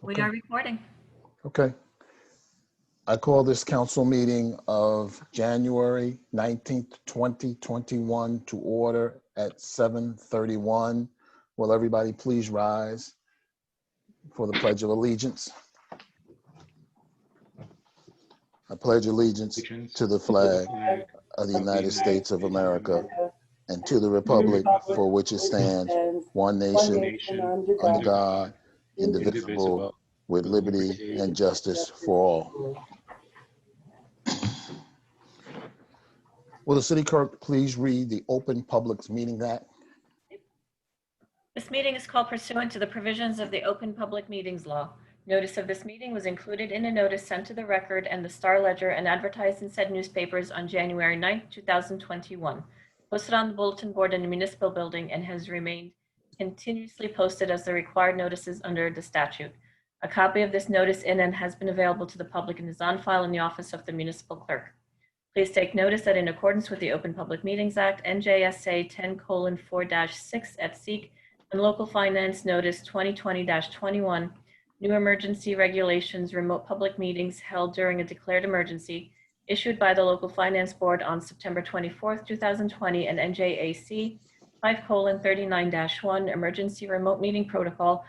We Okay. are recording. Okay. I call this council meeting of January 19th, 2021 to order at 7:31. Will everybody please rise for the Pledge of Allegiance? I pledge allegiance to the flag of the United States of America and to the republic for which it stands, one nation, under God, indivisible, with liberty and justice for all. Will the city clerk please read the Open Public Meetings Act? This meeting is called pursuant to the provisions of the Open Public Meetings Law. Notice of this meeting was included in a notice sent to the Record and the Star Ledger and advertised in said newspapers on January 9th, 2021. Posted on the bulletin board in the municipal building and has remained continuously posted as the required notices under the statute. A copy of this notice in and has been available to the public and is on file in the office of the municipal clerk. Please take notice that in accordance with the Open Public Meetings Act, NJSA 10:4-6 et seq, and Local Finance Notice 2020-21, new emergency regulations, remote public meetings held during a declared emergency, issued by the Local Finance Board on September 24th, 2020, and NJAC 5:39-1, Emergency Remote Meeting Protocol,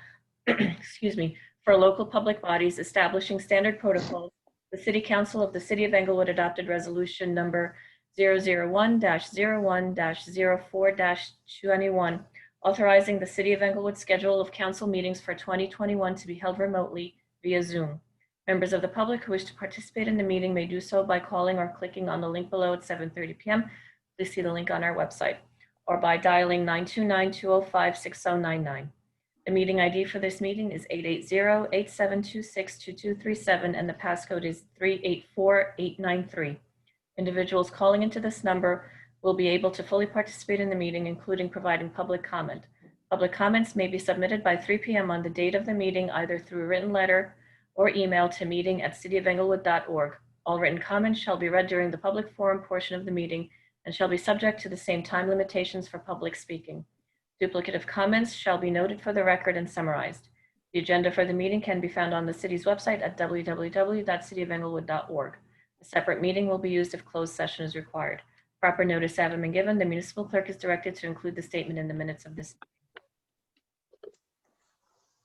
excuse me, for local public bodies establishing standard protocols. The City Council of the City of Englewood adopted resolution number 001-01-04-21, authorizing the City of Englewood schedule of council meetings for 2021 to be held remotely via Zoom. Members of the public who wish to participate in the meeting may do so by calling or clicking on the link below at 7:30 p.m. Please see the link on our website, or by dialing 929-205-6099. The meeting ID for this meeting is 880-8726-2237, and the passcode is 384893. Individuals calling into this number will be able to fully participate in the meeting, including providing public comment. Public comments may be submitted by 3 p.m. on the date of the meeting, either through written letter or email to meeting@cityofenglewood.org. All written comments shall be read during the public forum portion of the meeting and shall be subject to the same time limitations for public speaking. Duplicative comments shall be noted for the record and summarized. The agenda for the meeting can be found on the city's website at www.cityofenglewood.org. A separate meeting will be used if closed session is required. Proper notice having been given, the municipal clerk is directed to include the statement in the minutes of this.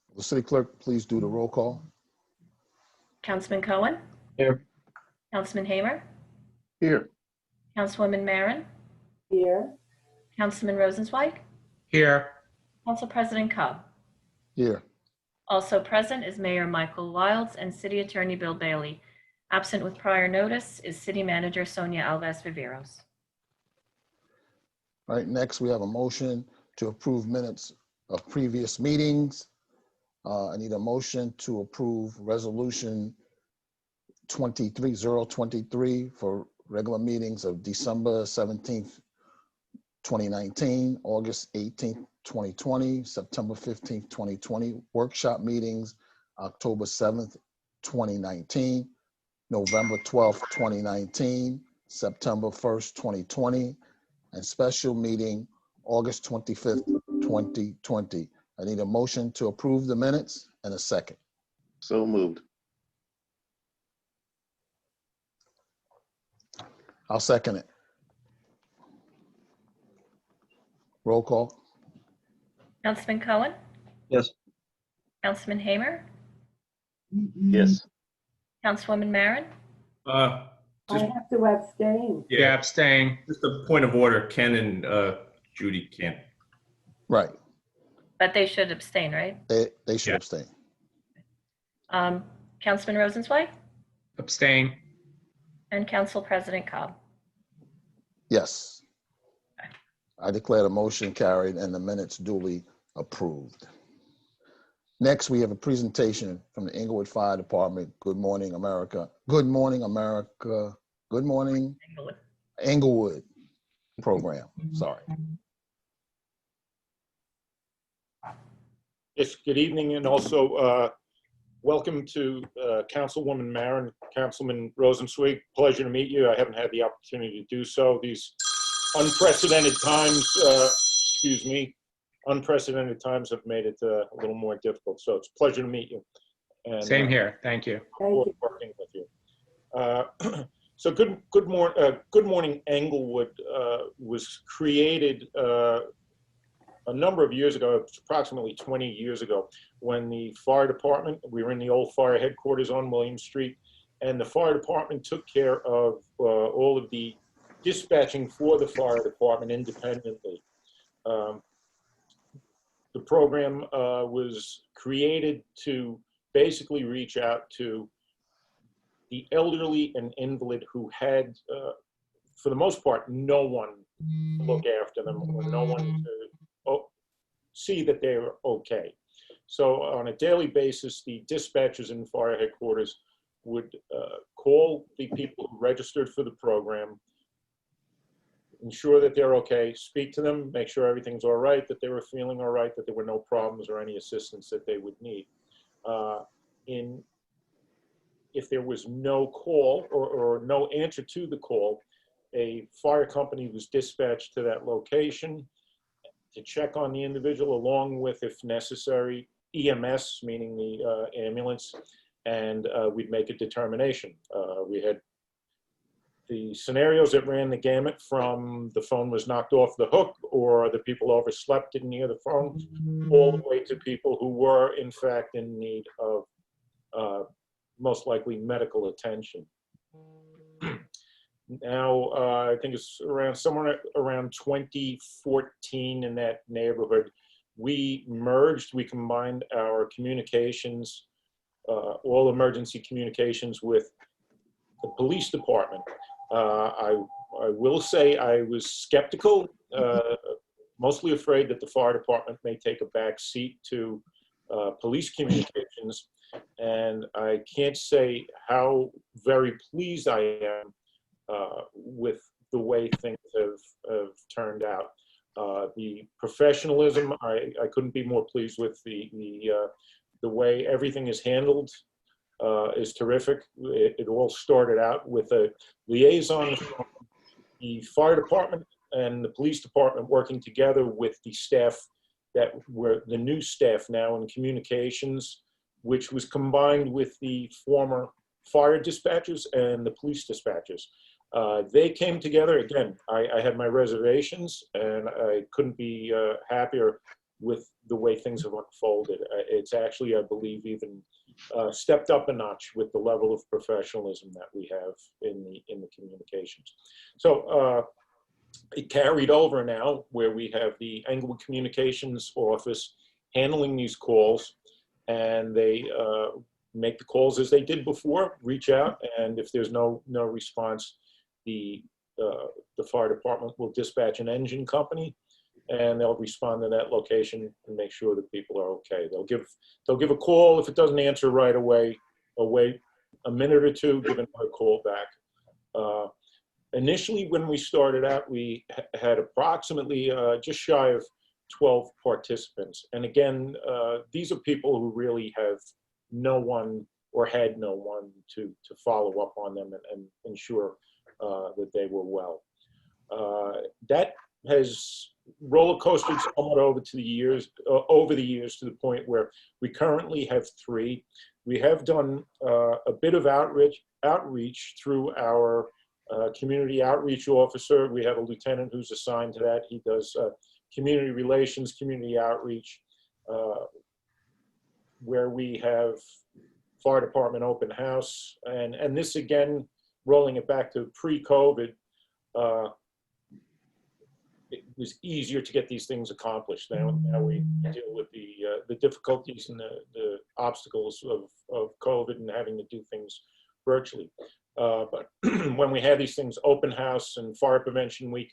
Will the city clerk please do the roll call? Councilman Cohen? Here. Councilman Hamer? Here. Councilwoman Marin? Here. Councilman Rosenzweig? Here. Council President Cobb. Here. Also present is Mayor Michael Wilds and City Attorney Bill Bailey. Absent with prior notice is City Manager Sonia Alves Viveros. All right, next we have a motion to approve minutes of previous meetings. I need a motion to approve resolution 23023 for regular meetings of December 17th, 2019, August 18th, 2020, September 15th, 2020, workshop meetings, October 7th, 2019, November 12th, 2019, September 1st, 2020, and special meeting, August 25th, 2020. I need a motion to approve the minutes and a second. So moved. I'll second it. Roll call. Councilman Cohen? Yes. Councilman Hamer? Yes. Councilwoman Marin? I have to abstain. Yeah, abstain. Just a point of order, Ken and Judy can't. Right, But they should abstain, right? they should Yeah. abstain. Councilman Rosenzweig Abstain. and Council President Cobb. Yes. I declare the motion carried and the minutes duly approved. Next, we have a presentation from the Englewood Fire Department. Good morning, America. Good morning, America. Good morning, Englewood. Englewood program. Sorry. Yes, good evening, and also welcome to Councilwoman Marin, Councilman Rosenzweig. Pleasure to meet you. I haven't had the opportunity to do so. These unprecedented times, unprecedented times have made it a little more difficult. So it's a pleasure to meet you. And, Same here. Thank you. Thank forward you. to working with you. So Good Morning Englewood was created a number of years ago, approximately 20 years ago, when the fire department, we were in the old fire headquarters on William Street, and the fire department took care of all of the dispatching for the fire department independently. The program was created to basically reach out to the elderly and invalid who had, for the most part, no one to look after them or no one to see that they were okay. So on a daily basis, the dispatchers in fire headquarters would call the people who registered for the program, ensure that they're okay, speak to them, make sure everything's all right, that they were feeling all right, that there were no problems or any assistance that they would need. If there was no call or no answer to the call, a fire company was dispatched to that location to check on the individual, along with, if necessary, EMS, meaning the ambulance, and we'd make a determination. We had the scenarios that ran the gamut from the phone was knocked off the hook or the people overslept, didn't hear the phone, all the way to people who were, in fact, in need of most likely medical attention. Now, I think it's somewhere around 2014, in that neighborhood, we combined our communications, all emergency communications, with the police department. I will say I was skeptical, mostly afraid that the fire department may take a back seat to police communications. And I can't say how very pleased I am with the way things have turned out. The professionalism, I couldn't be more pleased with. The way everything is handled is terrific. It all started out with a liaison from the fire department and the police department working together with the staff that were the new staff now in communications, which was combined with the former fire dispatchers and the police dispatchers. They came together. Again, I had my reservations, and I couldn't be happier with the way things have unfolded. It's actually, I believe, even stepped up a notch with the level of professionalism that we have in the communications. So it carried over now, where we have the Englewood Communications Office handling these calls, and they make the calls as they did before, reach out, and if there's no response, the fire department will dispatch an engine company, and they'll respond to that location and make sure that people are okay. They'll give a call. If it doesn't answer right away, wait a minute or two, give another call back. Initially, when we started out, we had approximately just shy of 12 participants. And again, these are people who really have no one or had no one to follow up on them and ensure that they were well. That has roller coastered somewhat over the years to the point where we currently have 3. We have done a bit of outreach through our community outreach officer. We have a lieutenant who's assigned to that. He does community relations, community outreach, where we have fire department open house. And this, again, rolling it back to pre-COVID, it was easier to get these things accomplished. Now we deal with the difficulties and the obstacles of COVID and having to do things virtually. But when we had these things, open house and fire prevention week,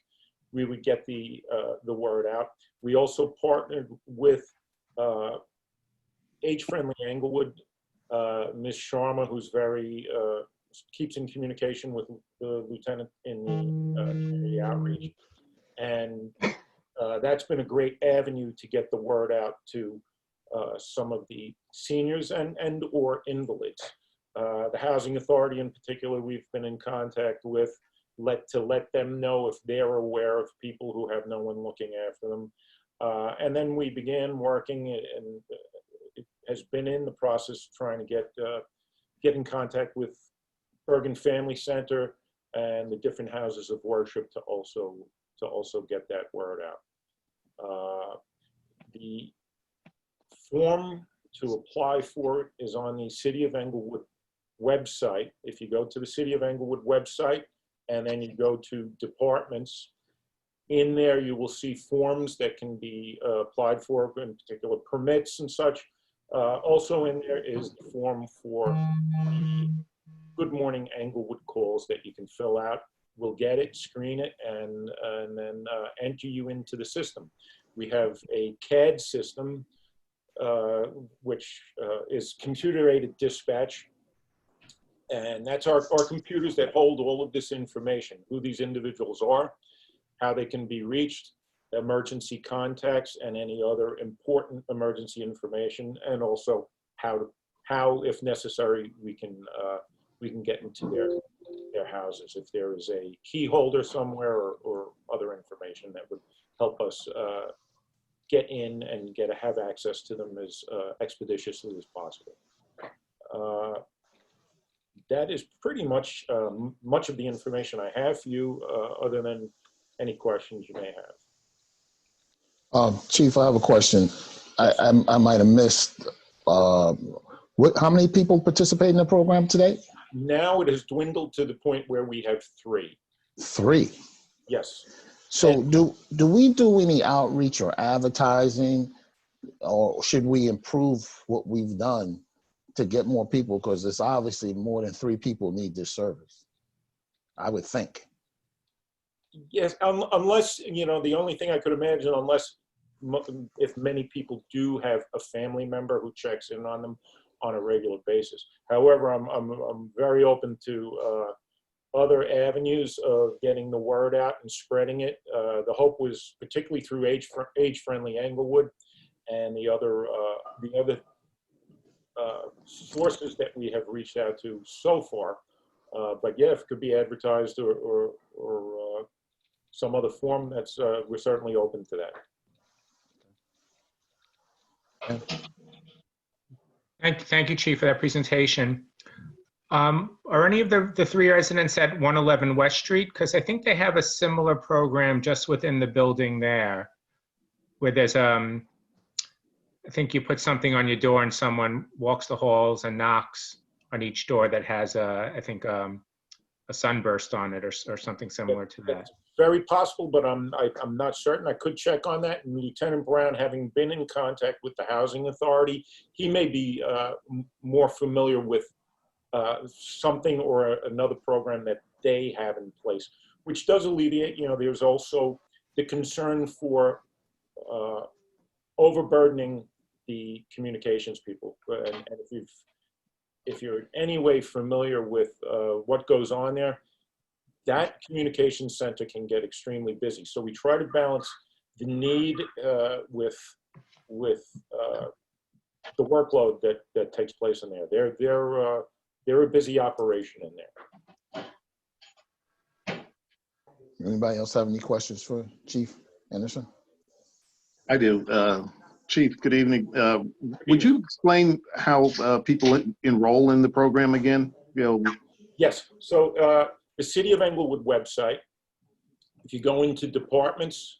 we would get the word out. We also partnered with Age Friendly Englewood, Ms. Sharma, who's very keeps in communication with the lieutenant in the community outreach. And that's been a great avenue to get the word out to some of the seniors and or invalids. The Housing Authority in particular, we've been in contact with, to let them know if they're aware of people who have no one looking after them. And then we began working, and has been in the process of trying to get in contact with Bergen Family Center and the different houses of worship to also get that word out. The form to apply for it is on the City of Englewood website. If you go to the City of Englewood website and then you go to departments, in there you will see forms that can be applied for, in particular permits and such. Also in there is the form for the Good Morning Englewood calls that you can fill out. We'll get it, screen it, and then enter you into the system. We have a CAD system, which is computer-aided dispatch. And that's our computers that hold all of this information, who these individuals are, how they can be reached, emergency contacts, and any other important emergency information, and also how, if necessary, we can get into their houses if there is a key holder somewhere or other information that would help us get in and have access to them as expeditiously as possible. That is pretty much much of the information I have for you, other than any questions you may have. Chief, I have a question. I might have missed. How many people participate in the program today? Now it has dwindled to the point where we have 3. 3. Yes. So do we do any outreach or advertising, or should we improve what we've done to get more people? Because it's obviously more than 3 people need this service, I would think. Yes, unless, the only thing I could imagine, if many people do have a family member who checks in on them on a regular basis. However, I'm very open to other avenues of getting the word out and spreading it. The hope was particularly through Age-Friendly Englewood and the other sources that we have reached out to so far. But yeah, if it could be advertised or some other form, that's we're certainly open to that. Thank you, Chief, for that presentation. Are any of the 3 residents at 111 West Street? Because I think they have a similar program just within the building there, where there's I think you put something on your door and someone walks the halls and knocks on each door that has I think a sunburst on it or something similar to that. It's very possible, but I'm not certain. I could check on that. And Lieutenant Brown, having been in contact with the Housing Authority, he may be more familiar with something or another program that they have in place, which does alleviate, there's also the concern for overburdening the communications people. And if you're in any way familiar with what goes on there, that communications center can get extremely busy. So we try to balance the need with the workload that takes place in there. They're a busy operation in there. Anybody else have any questions for Chief Anderson? I do. Chief, good evening. Would you explain how people enroll in the program again? Yes. So the City of Englewood website, if you go into departments,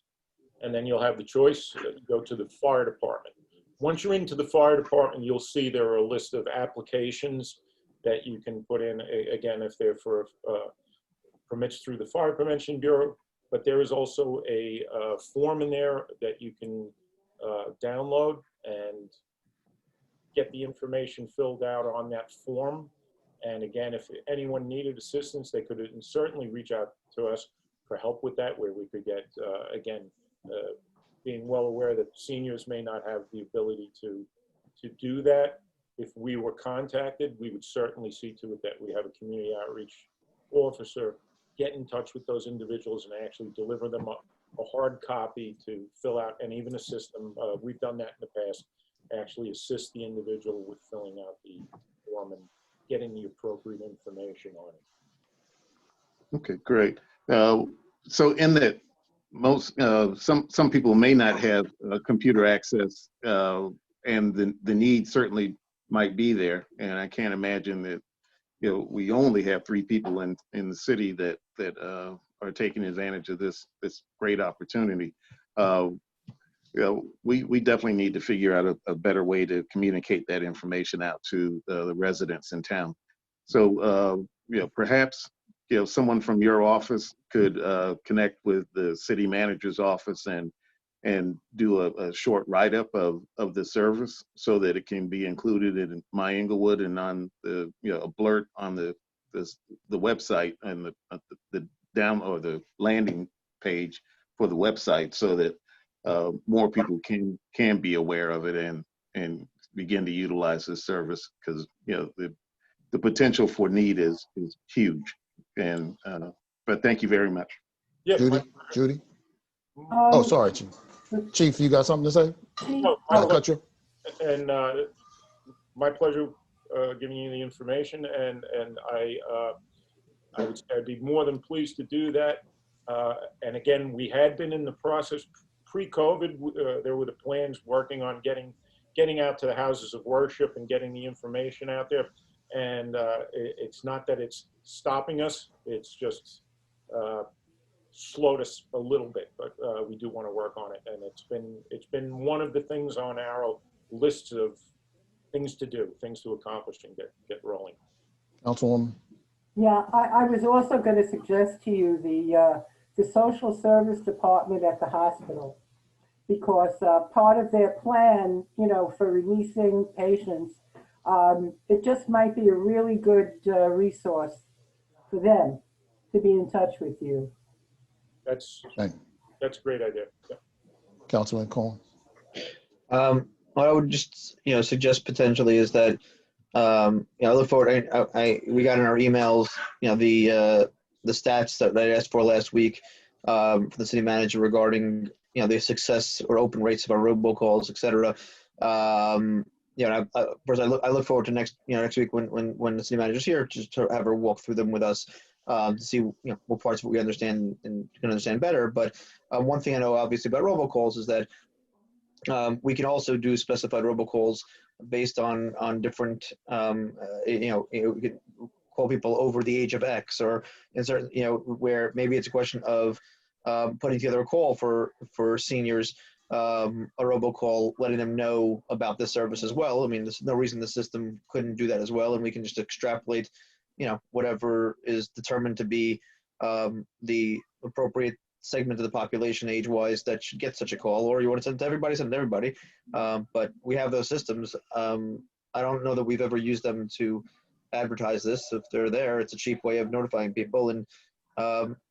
and then you'll have the choice, go to the fire department. Once you're into the fire department, you'll see there are a list of applications that you can put in, again, if they're for permits through the Fire Prevention Bureau. But there is also a form in there that you can download and get the information filled out on that form. And again, if anyone needed assistance, they could certainly reach out to us for help with that, where we could get, again, being well aware that seniors may not have the ability to do that. If we were contacted, we would certainly see to it that we have a community outreach officer get in touch with those individuals and actually deliver them a hard copy to fill out and even assist them. We've done that in the past, actually assist the individual with filling out the form and getting the appropriate information on it. Okay, great. So in that, most some people may not have computer access and the need certainly might be there. And I can't imagine that, we only have 3 people in the city that are taking advantage of this great opportunity. We definitely need to figure out a better way to communicate that information out to the residents in town. So, perhaps, someone from your office could connect with the city manager's office and do a short write-up of the service so that it can be included in My Inglewood and on the, a blurt on the website and the down or the landing page for the website, so that more people can be aware of it and begin to utilize this service, because the potential for need is huge. And but thank you very much. Yeah, Judy? Oh, sorry, Chief. Chief, you got something to say? No, I cut you. and my pleasure giving you the information, and I would say I'd be more than pleased to do that. And again, we had been in the process pre-COVID. There were the plans working on getting out to the houses of worship and getting the information out there. And it's not that it's stopping us; it's just slowed us a little bit. But we do want to work on it, and it's been one of the things on our list of things to do, things to accomplish, and get rolling. Councilwoman? Yeah, I was also going to suggest to you the social service department at the hospital, because part of their plan, for releasing patients, it just might be a really good resource for them to be in touch with you. That's Thank a great idea. Yeah. Councilman Cohen? What I would just, suggest potentially is that, I look forward. We got in our emails, the stats that I asked for last week for the city manager regarding, the success or open rates of our robocalls, et cetera. Of course, I look forward to next week when the city manager's here, just to have her walk through them with us to see, what parts of it we understand and can understand better. But one thing I know obviously about robocalls is that we can also do specified robocalls based on different, we can call people over the age of X, or in certain, where maybe it's a question of putting together a call for seniors, a robocall, letting them know about this service as well. I mean, there's no reason the system couldn't do that as well, and we can just extrapolate, whatever is determined to be the appropriate segment of the population age-wise that should get such a call. Or you want to send to everybody, but we have those systems. I don't know that we've ever used them to advertise this. If they're there, it's a cheap way of notifying people. And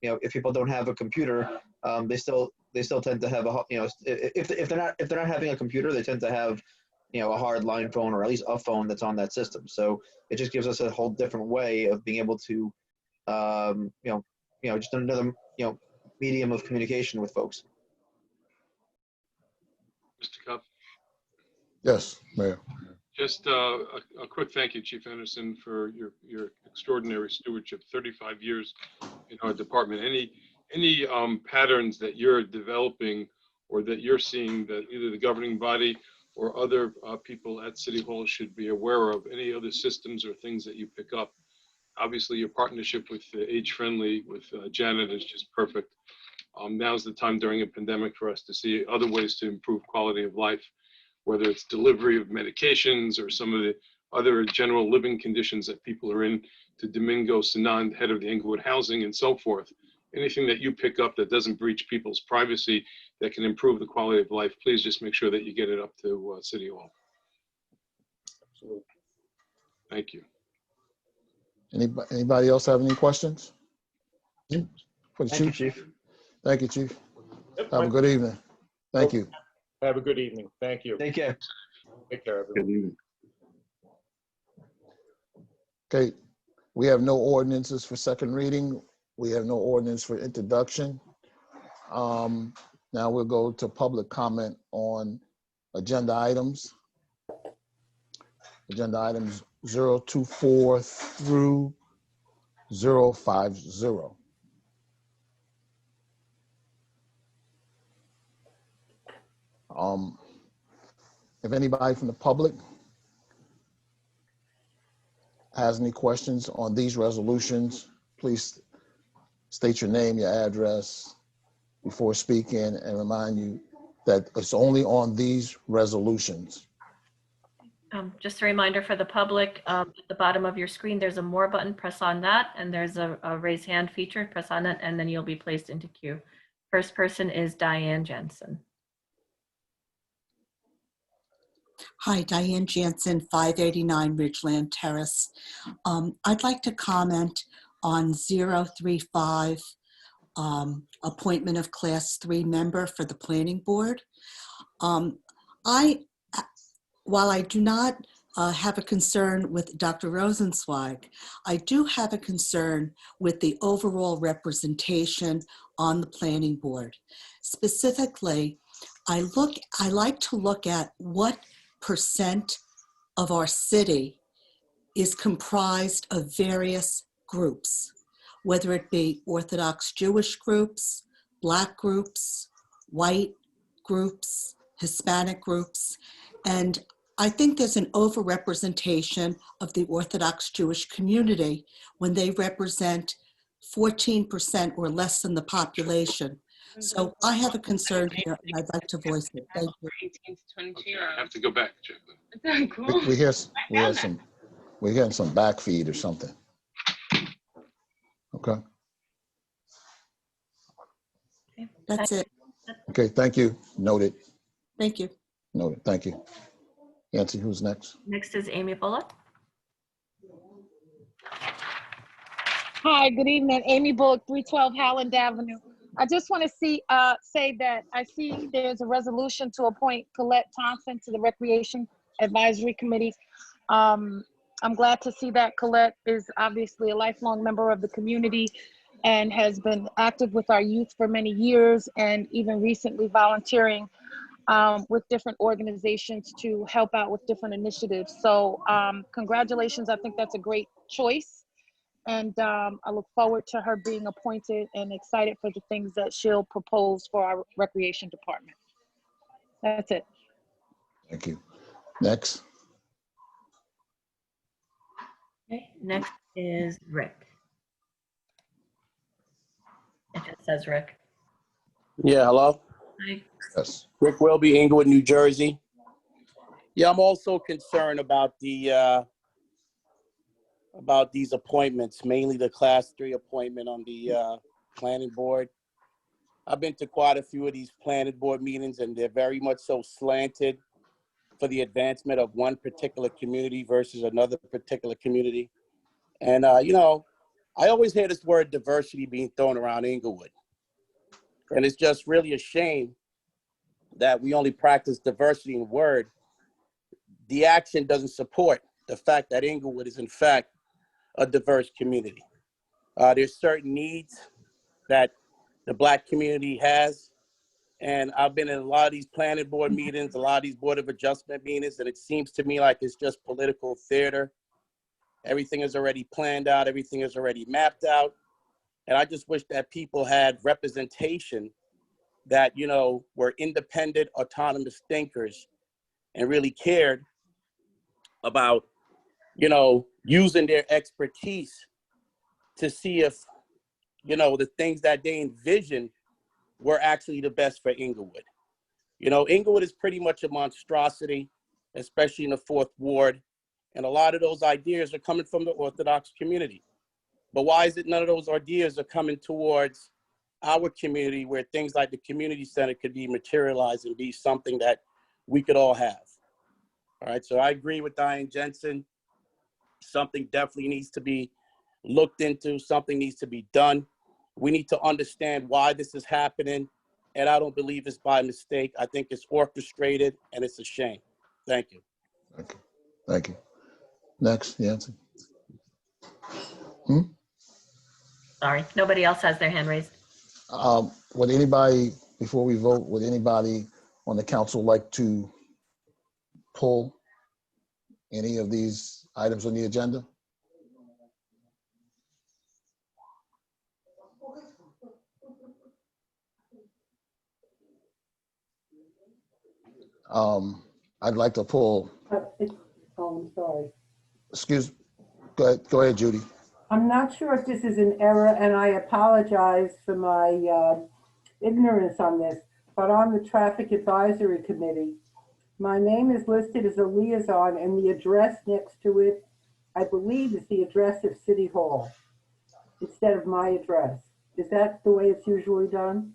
if people don't have a computer, they still tend to have if they're not having a computer, they tend to have a hard line phone, or at least a phone that's on that system. So it just gives us a whole different way of being able to just another medium of communication with folks. Mr. Cupp, Yes, Mayor. just a quick thank you, Chief Anderson, for your extraordinary stewardship, 35 years in our department. Any patterns that you're developing or that you're seeing that either the governing body or other people at City Hall should be aware of, any other systems or things that you pick up? Obviously, your partnership with Age Friendly, with Janet, is just perfect. Now's the time during a pandemic for us to see other ways to improve quality of life, whether it's delivery of medications or some of the other general living conditions that people are in, to Domingo Sanand, head of the Inglewood Housing, and so forth. Anything that you pick up that doesn't breach people's privacy, that can improve the quality of life, please just make sure that you get it up to City Hall. Absolutely. Thank you. Anybody else have any questions? For the Thank you, chief? Chief. Thank you, Chief. Yep, Have a good evening. Thank you. Have a good evening. Thank you. Take care. Take care, everyone. Good evening. Okay, we have no ordinances for second reading. We have no ordinance for introduction. Now we'll go to public comment on agenda items. Agenda items 024 through 050. If anybody from the public has any questions on these resolutions, please state your name, your address before speaking, and remind you that it's only on these resolutions. Just a reminder for the public, at the bottom of your screen, there's a more button, press on that, and there's a raise hand feature, press on it, and then you'll be placed into queue. First person is Diane Jensen. Hi, Diane Jansen, 589 Ridgeland Terrace. I'd like to comment on 035, appointment of Class 3 member for the Planning Board. While I do not have a concern with Dr. Rosenzweig, I do have a concern with the overall representation on the Planning Board. Specifically, I like to look at what percent of our city is comprised of various groups, whether it be Orthodox Jewish groups, Black groups, white groups, Hispanic groups, and I think there's an overrepresentation of the Orthodox Jewish community when they represent 14% or less than the population. So I have a concern here, and I'd like to voice it. Thank you. 18 to 22 Okay, I have to go back, Jeff. Cool. We're getting some back feed or something. Okay. That's it. Okay, thank you. Noted. Thank you. Noted. Thank you. Yancy, who's next? Next is Amy Bullock. Hi, good evening. Amy Bullock, 312 Howland Avenue. I just want to say that I see there's a resolution to appoint Colette Thompson to the Recreation Advisory Committee. I'm glad to see that Colette is obviously a lifelong member of the community and has been active with our youth for many years, and even recently volunteering with different organizations to help out with different initiatives. So congratulations. I think that's a great choice. And I look forward to her being appointed and excited for the things that she'll propose for our recreation department. That's it. Thank you. Next. Okay, next is Rick. It just says Rick. Yeah, hello? Hi. Yes. Rick Wilby, Inglewood, New Jersey. Yeah, I'm also concerned about about these appointments, mainly the Class 3 appointment on the planning board. I've been to quite a few of these planning board meetings, and they're very much so slanted for the advancement of one particular community versus another particular community. And, you know, I always hear this word diversity being thrown around Inglewood. And it's just really a shame that we only practice diversity in word. The action doesn't support the fact that Inglewood is in fact a diverse community. There's certain needs that the Black community has. And I've been in a lot of these planning board meetings, a lot of these board of adjustment meetings, and it seems to me like it's just political theater. Everything is already planned out, everything is already mapped out. And I just wish that people had representation that, you know, were independent, autonomous thinkers and really cared about, you know, using their expertise to see if, you know, the things that they envision were actually the best for Inglewood. You know, Inglewood is pretty much a monstrosity, especially in the 4th Ward. And a lot of those ideas are coming from the Orthodox community. But why is it none of those ideas are coming towards our community, where things like the community center could be materialized and be something that we could all have? All right, so I agree with Diane Jensen. Something definitely needs to be looked into. Something needs to be done. We need to understand why this is happening. And I don't believe it's by mistake. I think it's orchestrated, and it's a shame. Thank you. Thank you. Thank you. Next, Yancy. Sorry, nobody else has their hand raised. Would anybody, before we vote, would anybody on the council like to pull any of these items on the agenda? I'd like to pull, I'm sorry. go ahead, Judy. I'm not sure if this is an error, and I apologize for my ignorance on this, but on the Traffic Advisory Committee, my name is listed as a liaison, and the address next to it, I believe, is the address of City Hall instead of my address. Is that the way it's usually done?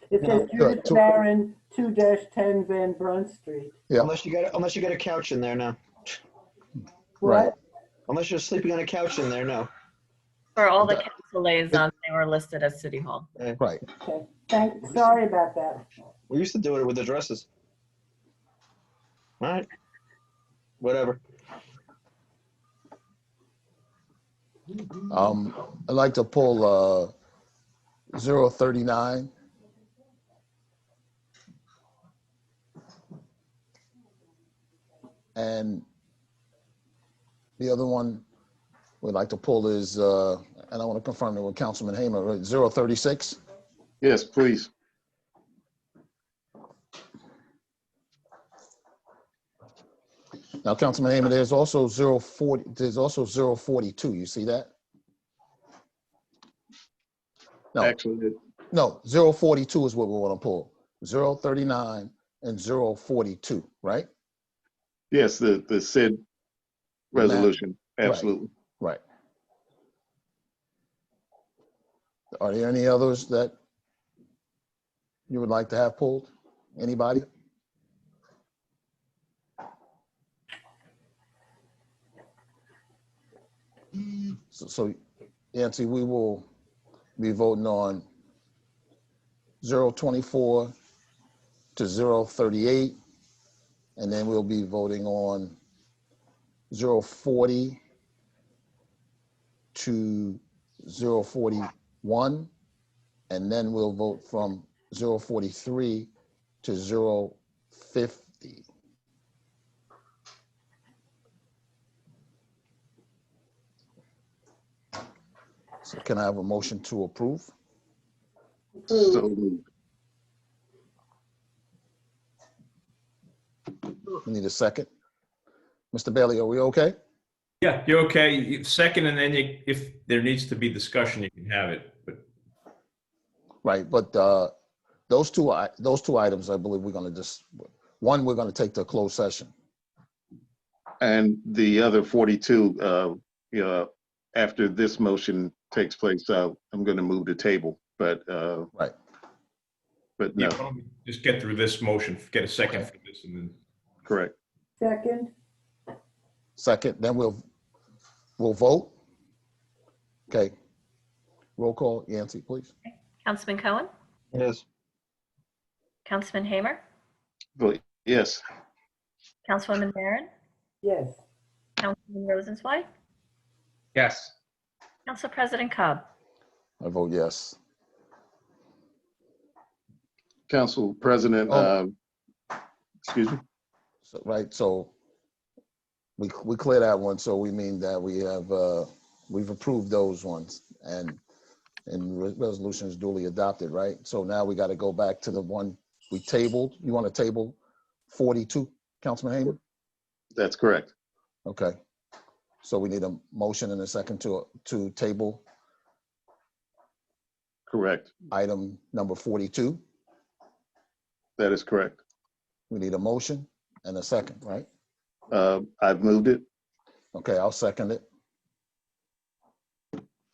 It says Judith Barron, 2-10 Van Brunt Street. Yeah. Unless you got a couch in there now. Right. Unless you're sleeping on a couch in there, no. For all the council liaisons, they were listed as City Hall. Right. Okay, sorry about that. We used to do it with addresses. All right. Whatever. I'd like to pull 039. And the other one we'd like to pull is, and I want to confirm it with Councilman Hamer, right, 036. Yes, please. Now, Councilman Hamer, there's also 040, there's also 042. You see that? No. Actually, No, 042 is what we want to pull. 039 and 042, right? yes, the SID resolution, Right. absolutely. Right. Are there any others that you would like to have pulled? Anybody? So Yancy, we will be voting on 024 to 038, and then we'll be voting on 040 to 041, and then we'll vote from 043 to 050. So can I have a motion to approve? So moved. We need a second. Mr. Bailey, are we okay? Yeah, you're okay. Second, and then if there needs to be discussion, you can have it. But Right, but those two items, I believe we're going to just, one, we're going to take to a closed session. And the other 42, after this motion takes place, I'm going to move the table, but right. But yeah, no, why don't we just get through this motion, get a second for this, and then. correct. Second, Then we'll vote. Okay. Roll call, Yancy, please. Councilman Cohen, Yes. Councilman Hamer, Vote yes. Councilwoman Barron, yes. Councilman Rosenzweig, Yes. Council President Cobb. I vote yes. Council President, excuse me. So, right, so we clear that one, so we mean that we have, we've approved those ones, and resolution is duly adopted, right? So now we got to go back to the one we tabled. You want to table 42, Councilman Hamer? That's correct. Okay. So we need a motion and a second to table Correct. item number 42. That is correct. We need a motion and a second, right? I've moved it. Okay, I'll second it.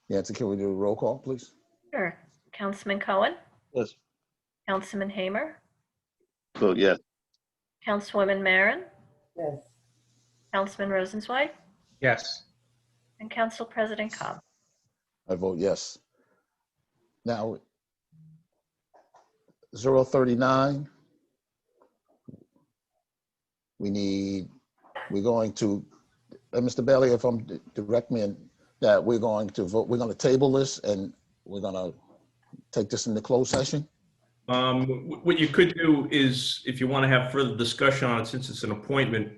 Yancy, can we do a roll call, please? Sure. Councilman Cohen, Yes. Councilman Hamer, Vote yes. Councilwoman Marin, Yes. Councilman Rosenzweig, Yes. and Council President Cobb. I vote yes. Now, 039, we're going to, Mr. Bailey, if I'm direct me in that we're going to vote, we're going to table this and we're going to take this into closed session? What you could do is, if you want to have further discussion on it, since it's an appointment,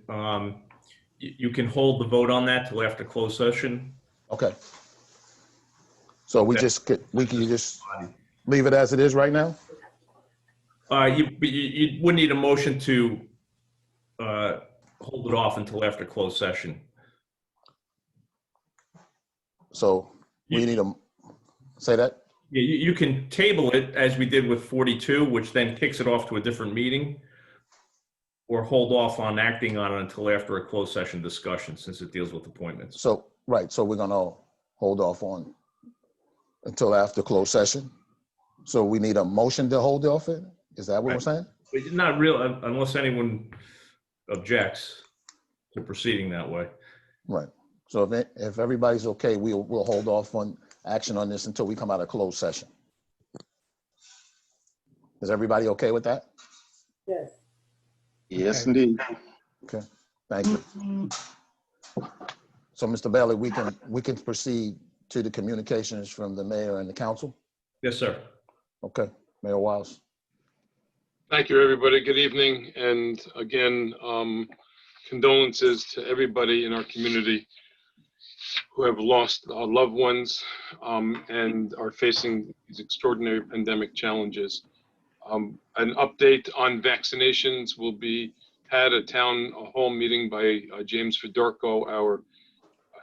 you can hold the vote on that till after closed session. Okay. So we can just leave it as it is right now? You would need a motion to hold it off until after closed session. So we need a, say that? Yeah, you can table it as we did with 42, which then kicks it off to a different meeting, or hold off on acting on it until after a closed session discussion, since it deals with appointments. So, right, so we're gonna hold off on until after closed session. So we need a motion to hold off it? Is that what we're saying? But not real, unless anyone objects to proceeding that way. Right. So if everybody's okay, we'll hold off on action on this until we come out of closed session. Is everybody okay with that? Yes. Yes, Okay. indeed. Okay, thank you. So Mr. Bailey, we can proceed to the communications from the mayor and the council? Yes, sir. Okay, Mayor Wiles. Thank you, everybody. Good evening. And again, condolences to everybody in our community who have lost loved ones and are facing these extraordinary pandemic challenges. An update on vaccinations will be had at town hall meeting by James Fedorko, our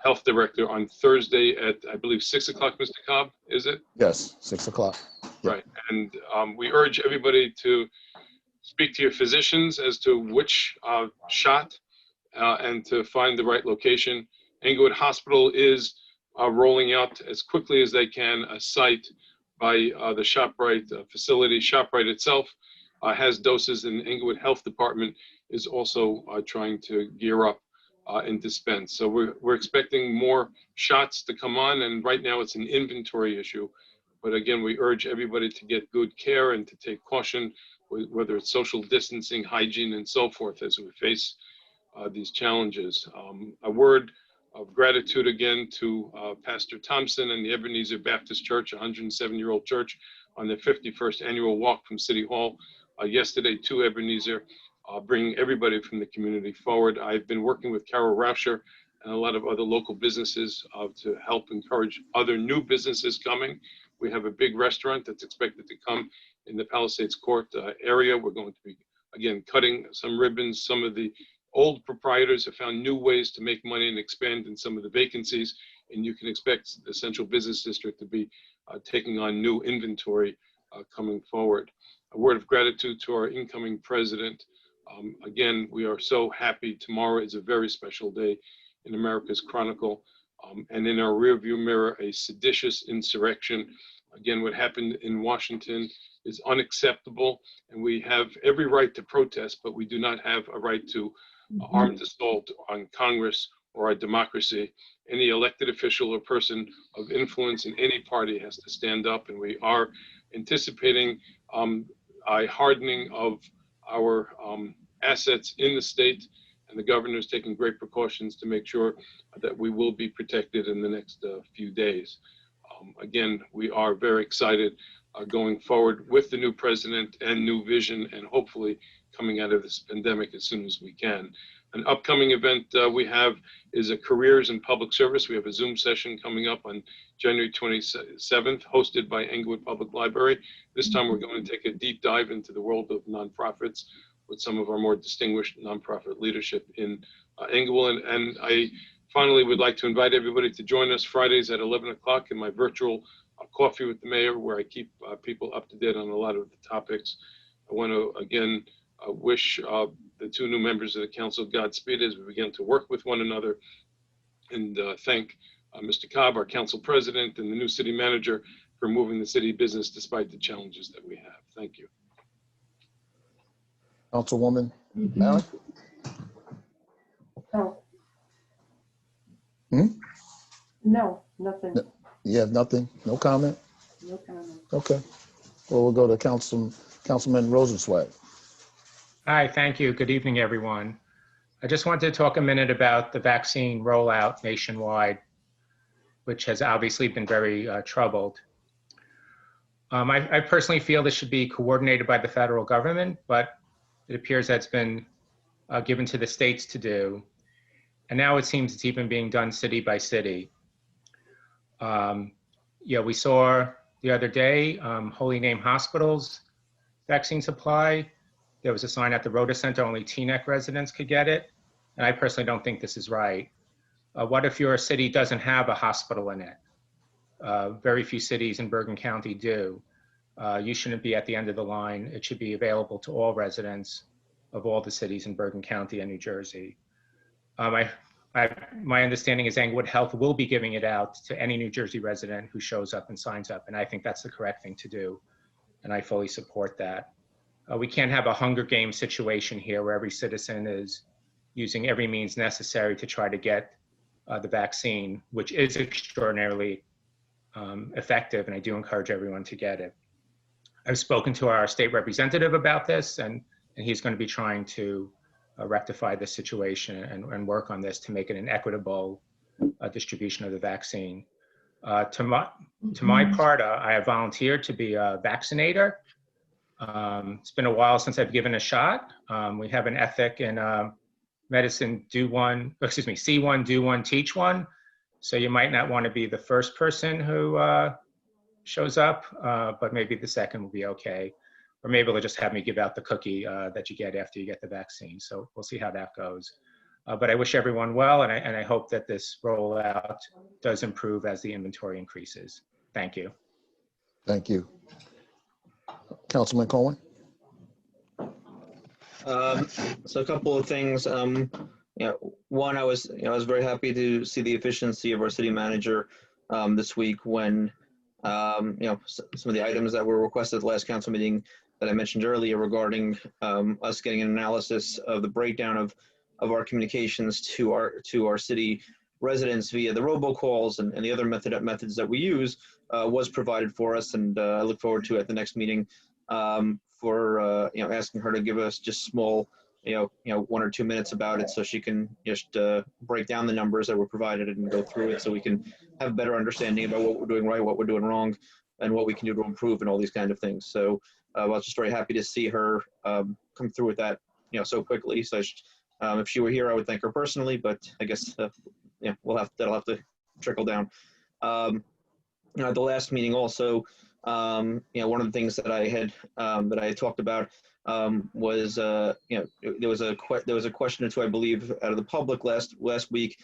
health director, on Thursday at, I believe, 6 o'clock, Mr. Cobb, is it? Yes, 6 o'clock. Yeah. Right. And we urge everybody to speak to your physicians as to which shot and to find the right location. Englewood Hospital is rolling out as quickly as they can a site by the ShopRite facility. ShopRite itself has doses, and the Englewood Health Department is also trying to gear up and dispense. So we're expecting more shots to come on, and right now it's an inventory issue. But again, we urge everybody to get good care and to take caution, whether it's social distancing, hygiene, and so forth, as we face these challenges. A word of gratitude again to Pastor Thompson and the Ebenezer Baptist Church, a 107-year-old church, on their 51st annual walk from City Hall yesterday to Ebenezer, bringing everybody from the community forward. I've been working with Carol Rauscher and a lot of other local businesses to help encourage other new businesses coming. We have a big restaurant that's expected to come in the Palisades Court area. We're going to be, again, cutting some ribbons. Some of the old proprietors have found new ways to make money and expand in some of the vacancies, and you can expect the Central Business District to be taking on new inventory coming forward. A word of gratitude to our incoming president. Again, we are so happy. Tomorrow is a very special day in America's Chronicle. And in our rearview mirror, a seditious insurrection. Again, what happened in Washington is unacceptable, and we have every right to protest, but we do not have a right to armed assault on Congress or our democracy. Any elected official or person of influence in any party has to stand up, and we are anticipating a hardening of our assets in the state, and the governor is taking great precautions to make sure that we will be protected in the next few days. Again, we are very excited going forward with the new president and new vision, and hopefully coming out of this pandemic as soon as we can. An upcoming event we have is a careers in public service. We have a Zoom session coming up on January 27th, hosted by Englewood Public Library. This time we're going to take a deep dive into the world of nonprofits with some of our more distinguished nonprofit leadership in Englewood. And I finally would like to invite everybody to join us Fridays at 11 o'clock in my virtual Coffee with the Mayor, where I keep people up to date on a lot of the topics. I want to again wish the two new members of the council Godspeed as we begin to work with one another, and thank Mr. Cobb, our council president, and the new city manager for moving the city business despite the challenges that we have. Thank you. Councilwoman Mallon? No. Hmm? No, nothing. No. You have nothing? No comment? No comment. Okay. Well, we'll go to Councilman Rosenzweig. Hi, thank you. Good evening, everyone. I just wanted to talk a minute about the vaccine rollout nationwide, which has obviously been very troubled. I personally feel this should be coordinated by the federal government, but it appears that's been given to the states to do. And now it seems it's even being done city by city. Yeah, we saw the other day, Holy Name Hospitals vaccine supply. There was a sign at the Rota Center, only Teaneck residents could get it. And I personally don't think this is right. What if your city doesn't have a hospital in it? Very few cities in Bergen County do. You shouldn't be at the end of the line. It should be available to all residents of all the cities in Bergen County and New Jersey. My understanding is Englewood Health will be giving it out to any New Jersey resident who shows up and signs up. And I think that's the correct thing to do. And I fully support that. We can't have a Hunger Games situation here where every citizen is using every means necessary to try to get the vaccine, which is extraordinarily effective. And I do encourage everyone to get it. I've spoken to our state representative about this, and he's going to be trying to rectify this situation and work on this to make it an equitable distribution of the vaccine. To my part, I have volunteered to be a vaccinator. It's been a while since I've given a shot. We have an ethic in medicine, see one, do one, teach one. So you might not want to be the first person who shows up, but maybe the second will be okay. Or maybe they'll just have me give out the cookie that you get after you get the vaccine. So we'll see how that goes. But I wish everyone well, and I hope that this rollout does improve as the inventory increases. Thank you. Thank you. Councilman Cohen? So a couple of things. One, I was very happy to see the efficiency of our city manager this week when some of the items that were requested at the last council meeting that I mentioned earlier regarding us getting an analysis of the breakdown of our communications to our city residents via the robocalls and the other methods that we use was provided for us, and I look forward to at the next meeting for asking her to give us just small 1 or 2 minutes about it so she can just break down the numbers that were provided and go through it so we can have a better understanding about what we're doing right, what we're doing wrong, and what we can do to improve and all these kind of things. So I was just very happy to see her come through with that so quickly. So if she were here, I would thank her personally, but I guess that'll have to trickle down. At the last meeting also, one of the things that I had talked about was there was a question or two, I believe, out of the public last week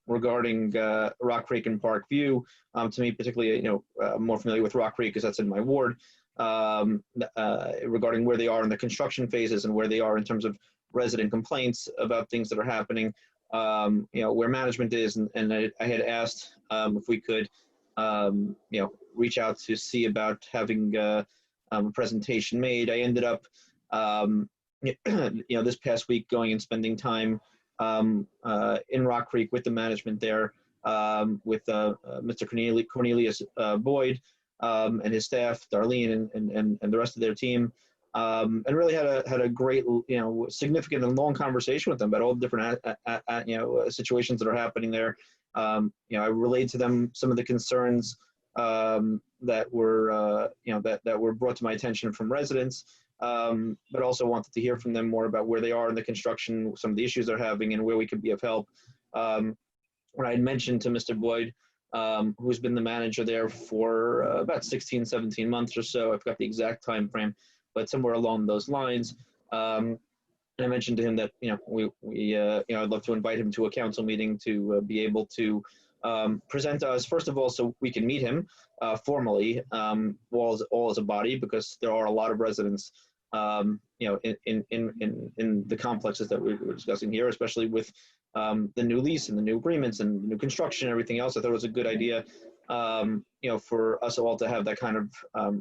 regarding Rock Creek and Park View. To me, particularly, I'm more familiar with Rock Creek because that's in my ward. Regarding where they are in the construction phases and where they are in terms of resident complaints about things that are happening, where management is, and I had asked if we could, reach out to see about having a presentation made. I ended up, this past week going and spending time in Rock Creek with the management there, with Mr. Cornelius Boyd and his staff, Darlene and the rest of their team, and really had a great, significant and long conversation with them about all the different, situations that are happening there. I relayed to them some of the concerns that were, that were brought to my attention from residents, but also wanted to hear from them more about where they are in the construction, some of the issues they're having, and where we could be of help. When I had mentioned to Mr. Boyd, who's been the manager there for about 16, 17 months or so, I forgot the exact time frame, but somewhere along those lines. And I mentioned to him that, I'd love to invite him to a council meeting to be able to present to us, first of all, so we can meet him formally, all as a body, because there are a lot of residents, in the complexes that we're discussing here, especially with the new lease and the new agreements and the new construction and everything else. I thought it was a good idea, for us all to have that kind of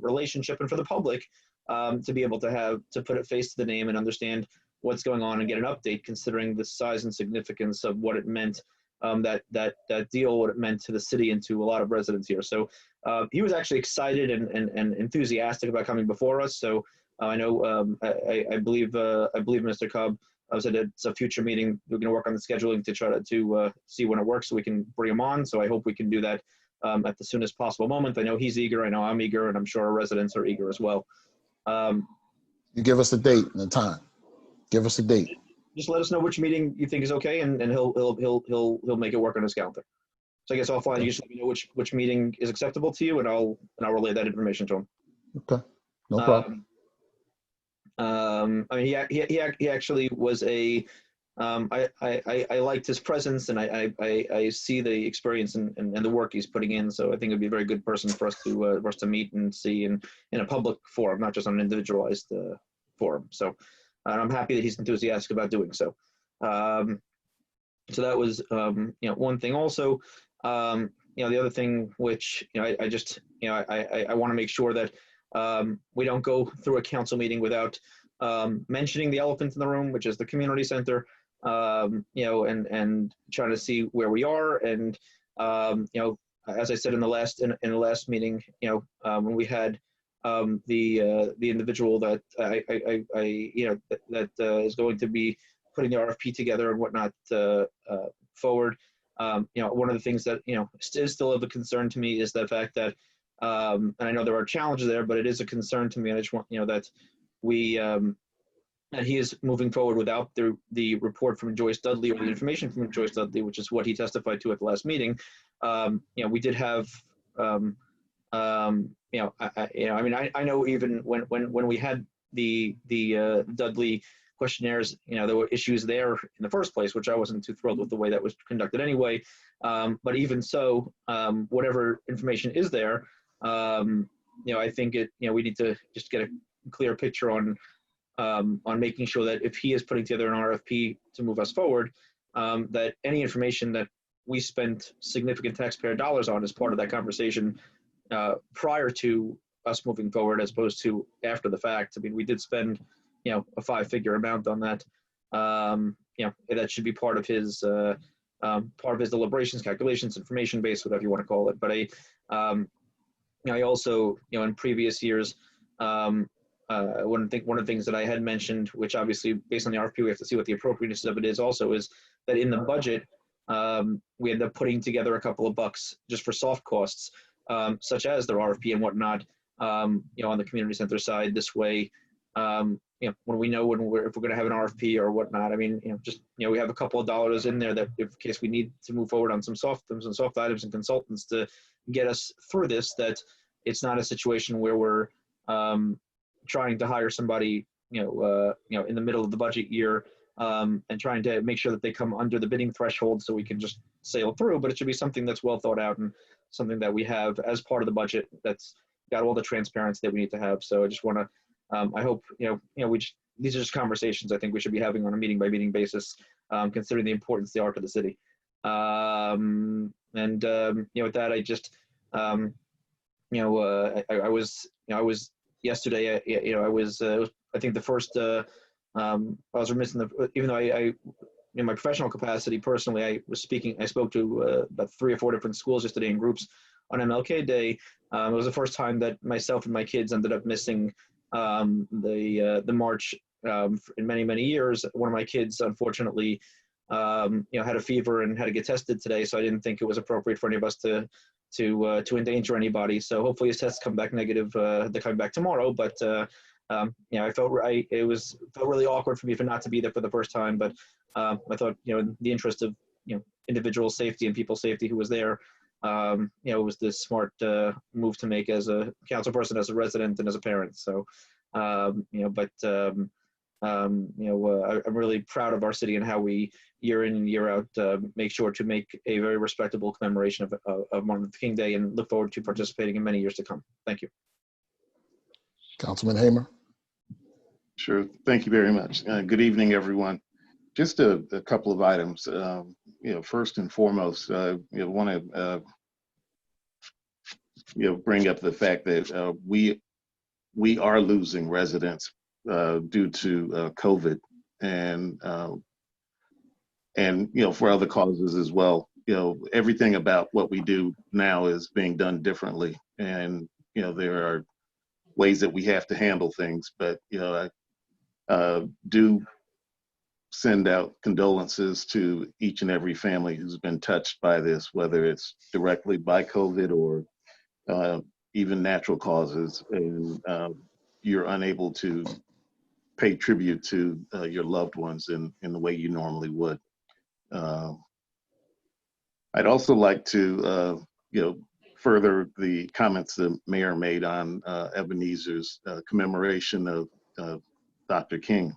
relationship, and for the public to be able to put a face to the name and understand what's going on and get an update, considering the size and significance of what it meant, that deal, what it meant to the city and to a lot of residents here. So he was actually excited and enthusiastic about coming before us. So I know, I believe Mr. Cobb said it's a future meeting. We're going to work on the scheduling to try to see when it works so we can bring him on. So I hope we can do that at the soonest possible moment. I know he's eager. I know I'm eager, and I'm sure our residents are eager as well. You give us a date and a time. Give us a date. Just let us know which meeting you think is okay, and he'll make it work on his calendar. So I guess offline, you just let me know which meeting is acceptable to you, and I'll relay that information to him. Okay, no problem. I mean, he actually was I liked his presence, and I see the experience and the work he's putting in. So I think it'd be a very good person for us to meet and see in a public forum, not just on an individualized forum. So I'm happy that he's enthusiastic about doing so. So that was one thing. Also, the other thing which I just I want to make sure that we don't go through a council meeting without mentioning the elephant in the room, which is the community center. And trying to see where we are. And, as I said in the last meeting, when we had the individual that is going to be putting the RFP together and whatnot forward. One of the things that, is still of a concern to me is the fact that, and I know there are challenges there, but it is a concern to me. And I just want, that we, and he is moving forward without the report from Joyce Dudley or the information from Joyce Dudley, which is what he testified to at the last meeting. We did have, I know even when we had the Dudley questionnaires, there were issues there in the first place, which I wasn't too thrilled with the way that was conducted anyway. But even so, whatever information is there, I think we need to just get a clear picture on making sure that if he is putting together an RFP to move us forward, that any information that we spent significant taxpayer dollars on as part of that conversation prior to us moving forward, as opposed to after the fact. I mean, we did spend, a 5-figure amount on that. That should be part of his deliberations, calculations, information base, whatever you want to call it. But I also, in previous years, one of the things that I had mentioned, which obviously based on the RFP, we have to see what the appropriateness of it is also, is that in the budget, we end up putting together a couple of bucks just for soft costs, such as their RFP and whatnot, on the community center side. This way, when we know if we're going to have an RFP or whatnot, I mean, we have a couple of dollars in there that in case we need to move forward on some soft items and consultants to get us through this, that it's not a situation where we're, trying to hire somebody, in the middle of the budget year, and trying to make sure that they come under the bidding threshold so we can just sail through. But it should be something that's well thought out and something that we have as part of the budget that's got all the transparency that we need to have. So I just want to, I hope, these are just conversations I think we should be having on a meeting by meeting basis, considering the importance they are to the city. With that, I just, I was yesterday, I think the first, I was remiss even though I in my professional capacity, personally, I spoke to about 3 or 4 different schools yesterday in groups on MLK Day. It was the first time that myself and my kids ended up missing the march in many, many years. One of my kids, unfortunately, had a fever and had to get tested today, so I didn't think it was appropriate for any of us to endanger anybody. So hopefully his tests come back negative. They're coming back tomorrow, but I felt felt really awkward for me not to be there for the first time. But I thought, in the interest of individual safety and people's safety who was there, it was the smart move to make as a council person, as a resident, and as a parent. So, I'm really proud of our city and how we, year in and year out, make sure to make a very respectable commemoration of Martin Luther King Day, and look forward to participating in many years to come. Thank you. Councilman Hamer. Sure. Thank you very much. Good evening, everyone. Just a couple of items. First and foremost, want to bring up the fact that we are losing residents due to COVID, and for other causes as well. Everything about what we do now is being done differently, and there are ways that we have to handle things. But I do send out condolences to each and every family who's been touched by this, whether it's directly by COVID or even natural causes, and you're unable to pay tribute to your loved ones in the way you normally would. I'd also like to further the comments the mayor made on Ebenezer's commemoration of Dr. King.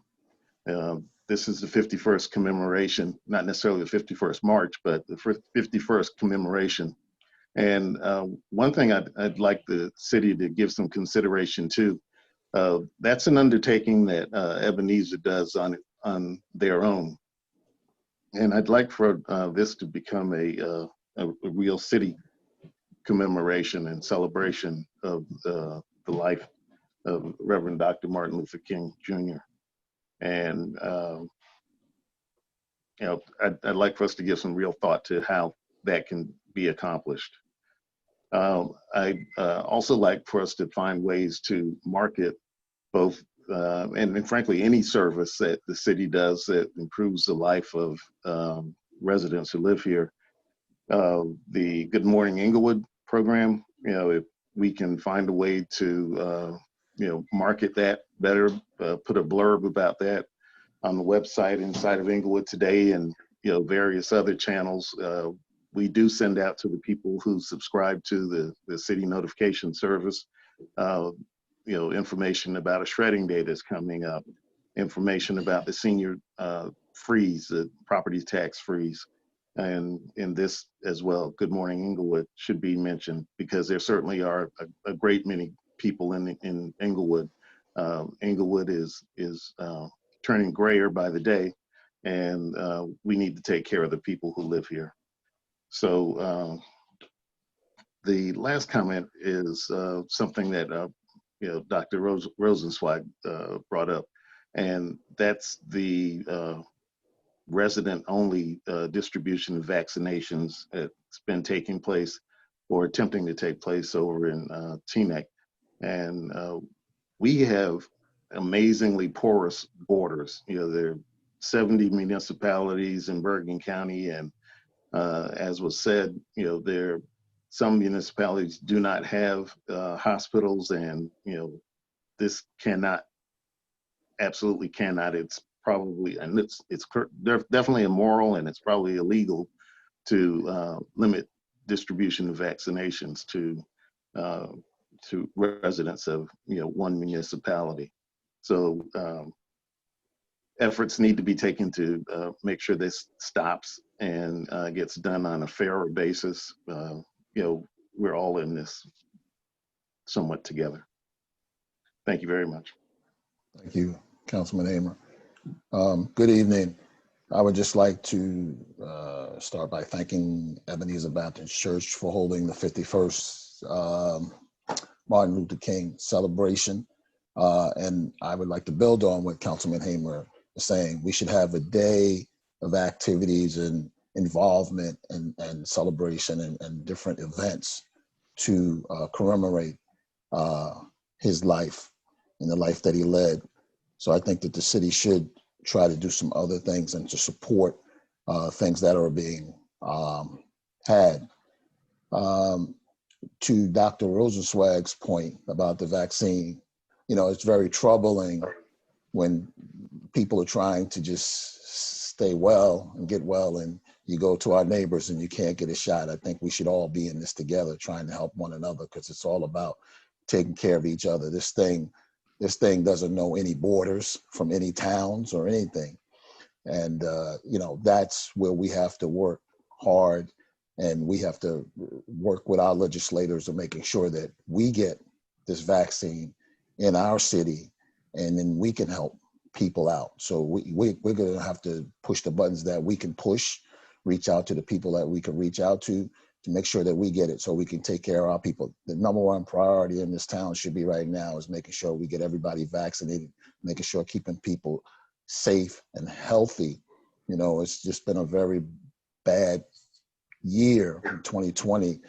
This is the 51st commemoration, not necessarily the 51st March, but the 51st commemoration. And one thing I'd like the city to give some consideration to, that's an undertaking that Ebenezer does on their own. And I'd like for this to become a real city commemoration and celebration of the life of Reverend Dr. Martin Luther King Jr. And I'd like for us to give some real thought to how that can be accomplished. I'd also like for us to find ways to market both, and frankly, any service that the city does that improves the life of residents who live here. The Good Morning Englewood program, if we can find a way to, market that better, put a blurb about that on the website inside of Englewood Today and, various other channels. We do send out to the people who subscribe to the city notification service, information about a shredding day that's coming up, information about the senior freeze, the property tax freeze. And in this as well, Good Morning Englewood should be mentioned because there certainly are a great many people in Englewood. Englewood is turning grayer by the day, and we need to take care of the people who live here. So the last comment is something that Dr. Rosenzweig brought up, and that's the resident-only distribution of vaccinations that's been taking place or attempting to take place over in Teaneck. And we have amazingly porous borders. There are 70 municipalities in Bergen County, and as was said, some municipalities do not have hospitals, and this absolutely cannot. It's probably, and it's definitely immoral, and it's probably illegal to limit distribution of vaccinations to residents of one municipality. So efforts need to be taken to make sure this stops and gets done on a fairer basis. We're all in this somewhat together. Thank you very much. Thank you, Councilman Hamer. Good evening. I would just like to start by thanking Ebenezer Baptist Church for holding the 51st Martin Luther King celebration. And I would like to build on what Councilman Hamer is saying. We should have a day of activities and involvement and celebration and different events to commemorate his life and the life that he led. So I think that the city should try to do some other things and to support things that are being had. To Dr. Rosenzweig's point about the vaccine, it's very troubling when people are trying to just stay well and get well, and you go to our neighbors and you can't get a shot. I think we should all be in this together, trying to help one another, because it's all about taking care of each other. This thing doesn't know any borders from any towns or anything. And, that's where we have to work hard, and we have to work with our legislators of making sure that we get this vaccine in our city, and then we can help people out. So we're going to have to push the buttons that we can push, reach out to the people that we can reach out to make sure that we get it so we can take care of our people. The number one priority in this town should be right now is making sure we get everybody vaccinated, making sure keeping people safe and healthy. It's just been a very bad year in 2020,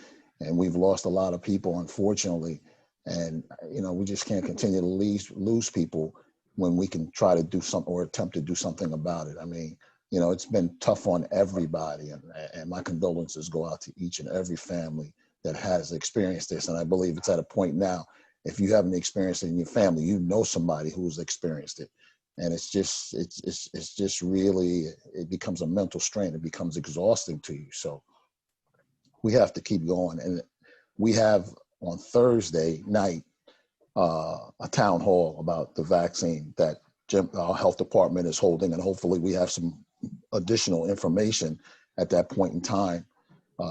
and we've lost a lot of people, unfortunately. And, we just can't continue to lose people when we can try to do something or attempt to do something about it. I mean, it's been tough on everybody, and my condolences go out to each and every family that has experienced this. And I believe it's at a point now, if you haven't experienced it in your family, somebody who's experienced it. And it's just really, it becomes a mental strain. It becomes exhausting to you. So we have to keep going. And we have on Thursday night, a town hall about the vaccine that our health department is holding, and hopefully we have some additional information at that point in time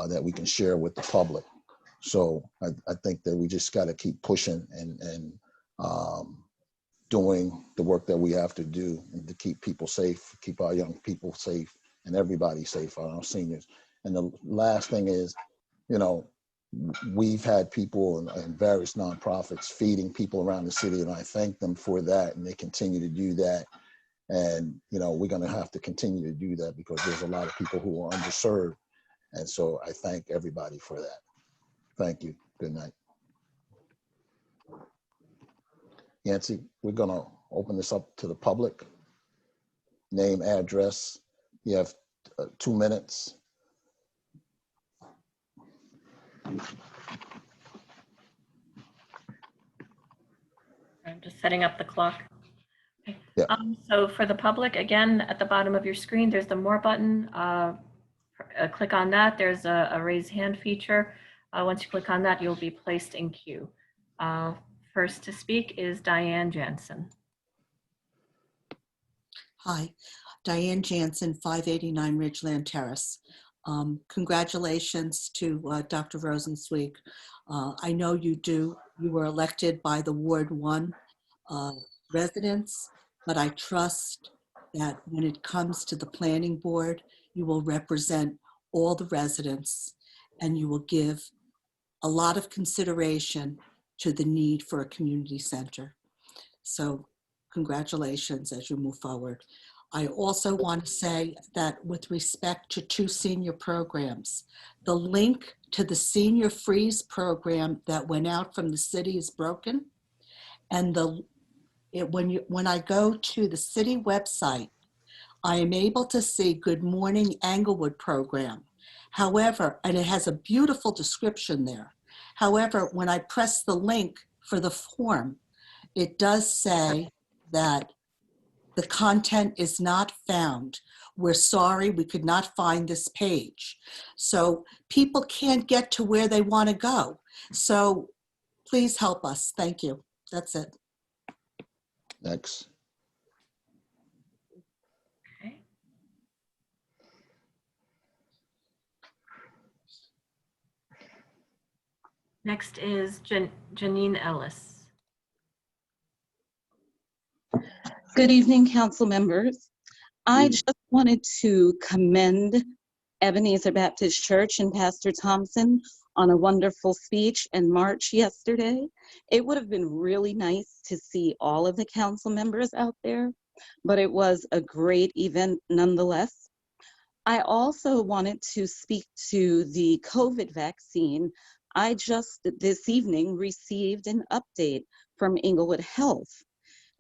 that we can share with the public. So I think that we just got to keep pushing and doing the work that we have to do and to keep people safe, keep our young people safe, and everybody safe, our seniors. And the last thing is, you know, we've had people and various nonprofits feeding people around the city, and I thank them for that, and they continue to do that. And, you know, we're going to have to continue to do that because there's a lot of people who are underserved. And so I thank everybody for that. Thank you. Good night. Yancy, we're going to open this up to the public. Name, address. You have 2 minutes. I'm just setting up the clock. Okay. Yeah. So for the public, again, at the bottom of your screen, there's the More button. Click on that. There's a raise hand feature. Once you click on that, you'll be placed in queue. First to speak is Diane Jansen. Hi, Diane Jansen, 589 Ridgeland Terrace. Congratulations to Dr. Rosenzweig. I know you were elected by the Ward 1 residents, but I trust that when it comes to the planning board, you will represent all the residents and you will give a lot of consideration to the need for a community center. So congratulations as you move forward. I also want to say that with respect to 2 senior programs, the link to the Senior Freeze program that went out from the city is broken. And when I go to the city website, I am able to see Good Morning Englewood program. However, and it has a beautiful description there. However, when I press the link for the form, it does say that the content is not found. We're sorry, we could not find this page. So people can't get to where they want to go. So please help us. Thank you. That's it. Next. Okay. Next is Janine Ellis. Good evening, council members. I just wanted to commend Ebenezer Baptist Church and Pastor Thompson on a wonderful speech and march yesterday. It would have been really nice to see all of the council members out there, but it was a great event nonetheless. I also wanted to speak to the COVID vaccine. I just this evening received an update from Inglewood Health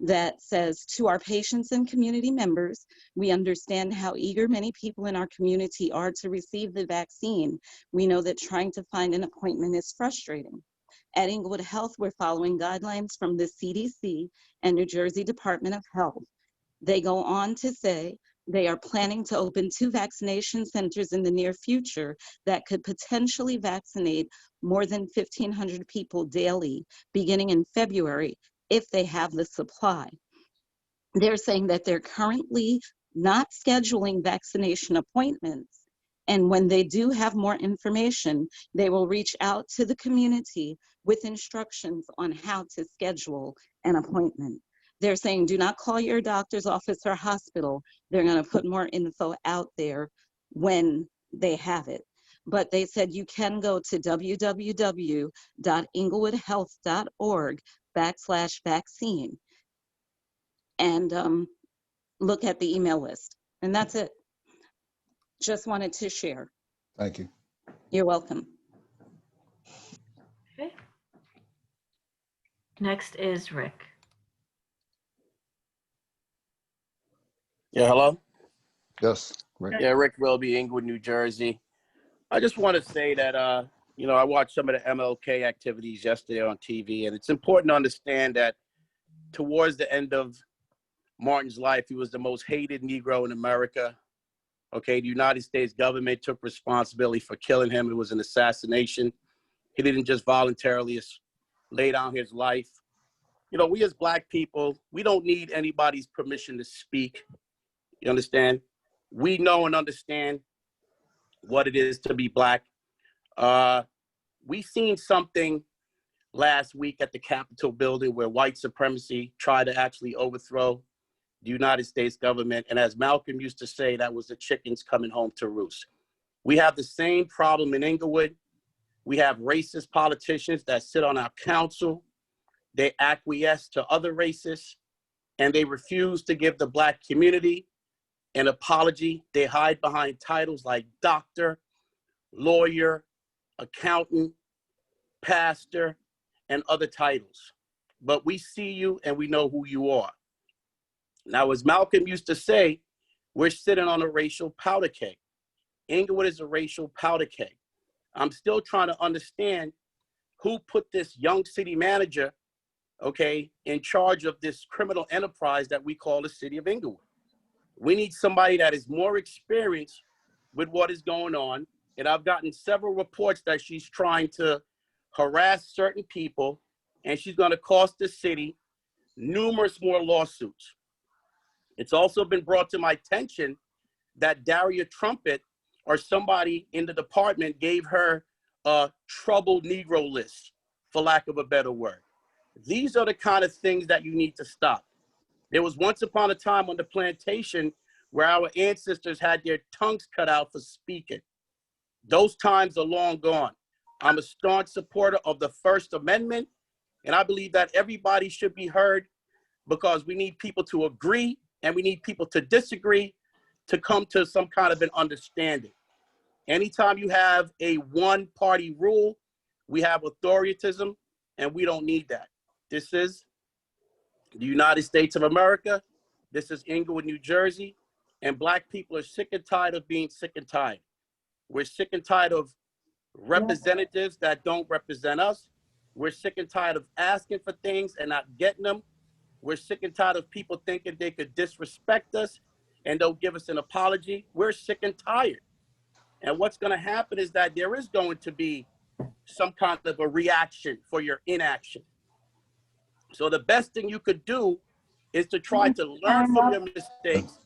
that says, to our patients and community members, we understand how eager many people in our community are to receive the vaccine. We know that trying to find an appointment is frustrating. At Inglewood Health, we're following guidelines from the CDC and New Jersey Department of Health. They go on to say they are planning to open 2 vaccination centers in the near future that could potentially vaccinate more than 1,500 people daily, beginning in February, if they have the supply. They're saying that they're currently not scheduling vaccination appointments, and when they do have more information, they will reach out to the community with instructions on how to schedule an appointment. They're saying, do not call your doctor's office or hospital. They're going to put more info out there when they have it. But they said you can go to www.inglewoodhealth.org/vaccine and look at the email list. And that's it. Just wanted to share. Thank you. You're welcome. Okay. Next is Rick. Yeah, hello? Yes, Rick. Yeah, Rick Wilby, Inglewood, New Jersey. I just want to say that, I watched some of the MLK activities yesterday on TV, and it's important to understand that towards the end of Martin's life, he was the most hated Negro in America. Okay, the United States government took responsibility for killing him. It was an assassination. He didn't just voluntarily lay down his life. You know, we as Black people, we don't need anybody's permission to speak. You understand? We know and understand what it is to be Black. We seen something last week at the Capitol building where white supremacy tried to actually overthrow the United States government. And as Malcolm used to say, that was the chickens coming home to roost. We have the same problem in Inglewood. We have racist politicians that sit on our council. They acquiesce to other racists, and they refuse to give the Black community an apology. They hide behind titles like doctor, lawyer, accountant, pastor, and other titles. But we see you and we know who you are. Now, as Malcolm used to say, we're sitting on a racial powder keg. Inglewood is a racial powder keg. I'm still trying to understand who put this young city manager, okay, in charge of this criminal enterprise that we call the city of Inglewood. We need somebody that is more experienced with what is going on. And I've gotten several reports that she's trying to harass certain people, and she's going to cost the city numerous more lawsuits. It's also been brought to my attention that Daria Trumpet or somebody in the department gave her a troubled Negro list, for lack of a better word. These are the kind of things that you need to stop. There was once upon a time on the plantation where our ancestors had their tongues cut out for speaking. Those times are long gone. I'm a staunch supporter of the First Amendment, and I believe that everybody should be heard because we need people to agree and we need people to disagree to come to some kind of an understanding. Anytime you have a one-party rule, we have authoritarianism, and we don't need that. This is the United States of America. This is Inglewood, New Jersey, and Black people are sick and tired of being sick and tired. We're sick and tired of representatives that don't represent us. We're sick and tired of asking for things and not getting them. We're sick and tired of people thinking they could disrespect us and don't give us an apology. We're sick and tired. And what's going to happen is that there is going to be some kind of a reaction for your inaction. So the best thing you could do is to try to learn from your mistakes.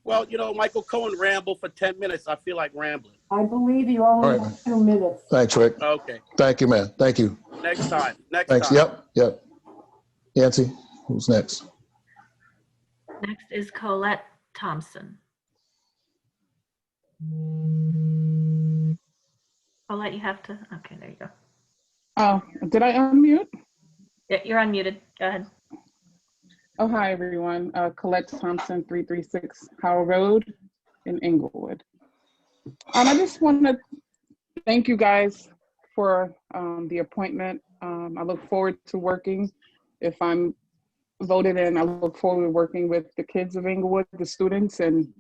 Well, you know, Michael Cohen rambled for 10 minutes. I feel like rambling. I believe you only All right. have 2 minutes. Thanks, Rick. Okay. Thank you, man. Thank you. Next time. Thanks. time. Yep. Yancy, who's next? Next is Colette Thompson. Colette, you have to, okay, there you go. Oh, did I unmute? Yeah, you're unmuted. Go ahead. Oh, hi, everyone. Colette Thompson, 336 Howell Road in Inglewood. I just want to thank you guys for the appointment. I look forward to working. If I'm voted in, I look forward to working with the kids of Inglewood, the students, and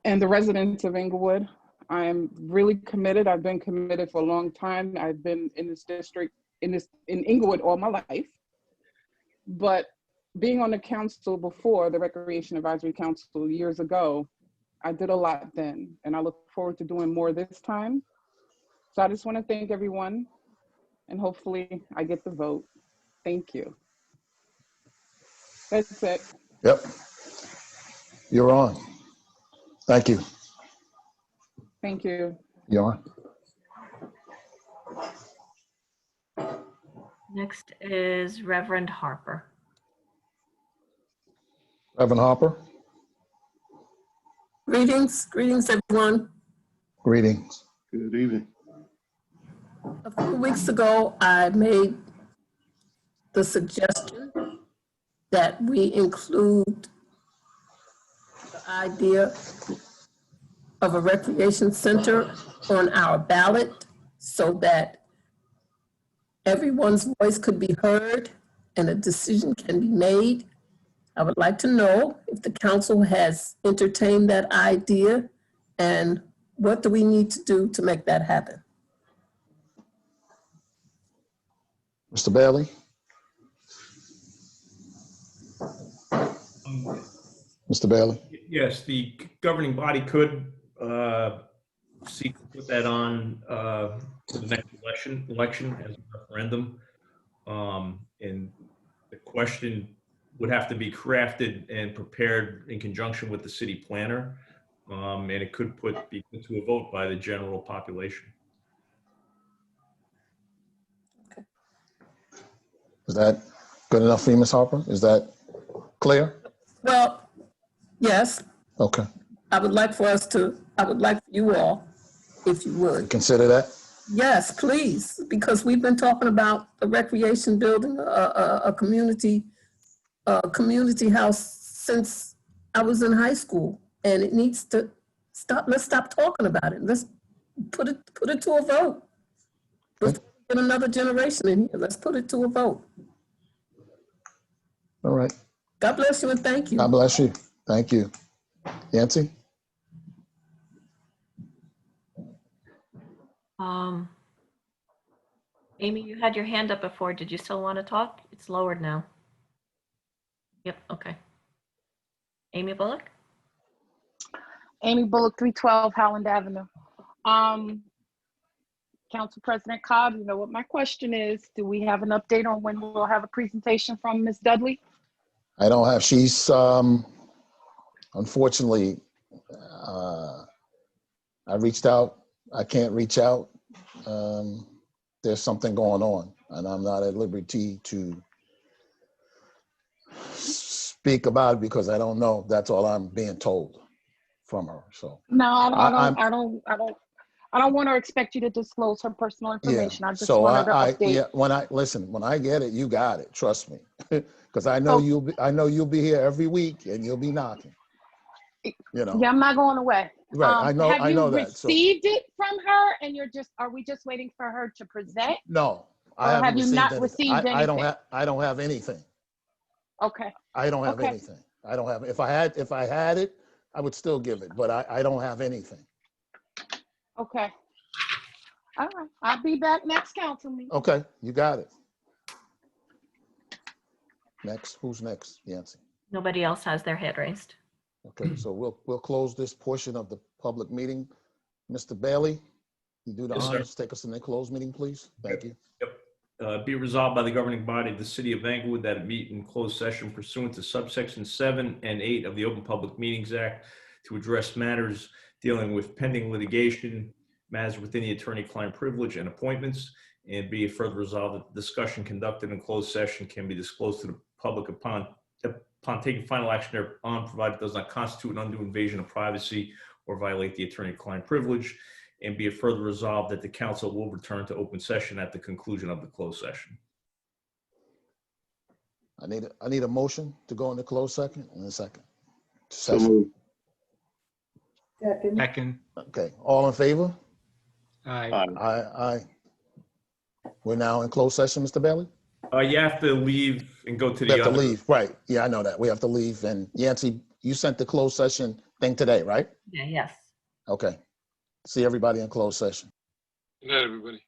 the residents of Inglewood. I am really committed. I've been committed for a long time. I've been in this district, in Inglewood all my life. But being on the council before, the Recreation Advisory Council years ago, I did a lot then, and I look forward to doing more this time. So I just want to thank everyone, and hopefully I get the vote. Thank you. That's it. Yep. You're on. Thank you. Thank you. You're on. Next is Reverend Harper. Reverend Harper. Greetings, everyone. Greetings. Good evening. A few weeks ago, I made the suggestion that we include the idea of a recreation center on our ballot so that everyone's voice could be heard and a decision can be made. I would like to know if the council has entertained that idea and what do we need to do to make that happen? Mr. Bailey. Mr. Bailey. Yes, the governing body could seek to put that on to the next election as a referendum. And the question would have to be crafted and prepared in conjunction with the city planner. And it could be put to a vote by the general population. Is that good enough for you, Ms. Harper? Is that clear? Well, yes, Okay, I would like for you all, if you would. consider that. Yes, please, because we've been talking about a recreation building, a community house since I was in high school, and it needs to stop. Let's stop talking about it. Let's put it to a vote. Let's get another generation in here. Let's put it to a vote. All right. God bless you and thank you. God bless you. Thank you. Yancy? Amy, you had your hand up before. Did you still want to talk? It's lowered now. Yep, okay. Amy Bullock? Amy Bullock, 312 Howland Avenue. Council President Cobb, you know what my question is. Do we have an update on when we'll have a presentation from Ms. Dudley? I don't have, she's, unfortunately, I reached out. I can't reach out. There's something going on, and I'm not at liberty to speak about it because I don't know. That's all I'm being told from her. So No, I don't want to expect you to disclose her personal information. I just wanted to update. When I get it, you got it. Trust me, because I know you'll be here every week and you'll be knocking. You know. Yeah, I'm not going away. Right, I know that. Have you received it from her, and are we just waiting for her to present? No, I haven't have you not received anything? I don't have anything. Okay. I don't have anything. I don't have. If I had it, I would still give it, but I don't have anything. Okay. All right. I'll be back next council meeting. Okay, you got it. Next, who's next, Yancy? Nobody else has their hand raised. Okay, so we'll close this portion of the public meeting. Mr. Bailey, you do the Yes, sir. honors. Take us in the closed meeting, please. Thank you. Be resolved by the governing body of the city of Englewood that it meet in closed session pursuant to subsections 7 and 8 of the Open Public Meetings Act to address matters dealing with pending litigation, matters within the attorney-client privilege and appointments, and be it further resolved that the discussion conducted in closed session can be disclosed to the public upon taking final action thereon, provided it does not constitute an undue invasion of privacy or violate the attorney-client privilege, and be it further resolved that the council will return to open session at the conclusion of the closed session. I need a motion to go into closed second in a second. So moved. Second. Okay, all in favor? Aye. Aye. We're now in closed session, Mr. Bailey? You have to leave and go to We the have to other. leave, right. Yeah, I know that. We have to leave. And Yancy, you sent the closed session thing today, right? Yeah, yes. Okay. See everybody in closed session. Good night, everybody.